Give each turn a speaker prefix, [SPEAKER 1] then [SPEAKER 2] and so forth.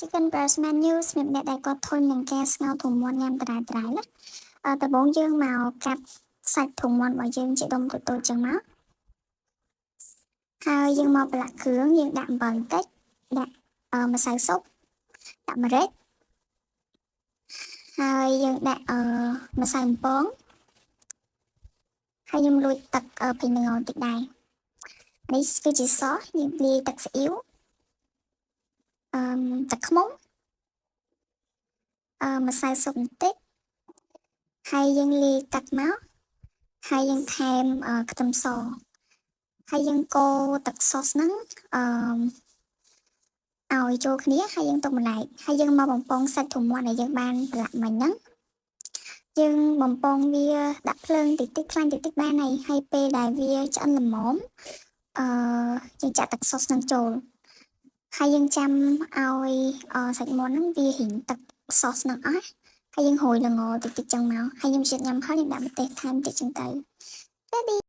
[SPEAKER 1] Chicken breast menu សម្រាប់អ្នកដែលគាត់ធន់នឹងការស្ងោរធុំមាន់ញ៉ាំត្រាៗណាដំបូងយើងមកកាប់សាច់ធុំមាន់របស់យើងជាដុំតូចៗចឹងមកហើយយើងមកប្រឡាក់គ្រឿងយើងដាក់អំបិលបន្តិចដាក់ម្សៅស៊ុបដាក់ម្រេចហើយយើងដាក់ម្សៅបំពងហើយខ្ញុំលួចទឹកពីនឹងបន្តិចដែរនេះគឺជាសសយើងលាយទឹកស៊ីអ៊ីវទឹកខ្មុំម្សៅស៊ុបបន្តិចហើយយើងលាយទឹកមកហើយយើងថែមខ្ទឹមសហើយយើងកូរទឹកសសហ្នឹងឲ្យចូលគ្នាហើយយើងទុកម្លែកហើយយើងមកបំពងសាច់ធុំមាន់ដែលយើងបានប្រឡាក់មិញហ្នឹងយើងបំពងវាដាក់ភ្លើងតិចខ្លាញ់តិចបានហើយពេលដែលវាឆ្អិនល្មមយើងចាក់ទឹកសុសនឹងចូលហើយយើងចាំឲ្យសាច់មាន់ហ្នឹងវារីងទឹកសុសនឹងអស់ហើយយើងរោយល្ងតិចចឹងមកហើយខ្ញុំជិតញ៉ាំហើយខ្ញុំដាក់ម្ទេសថែមតិចចឹងទៅ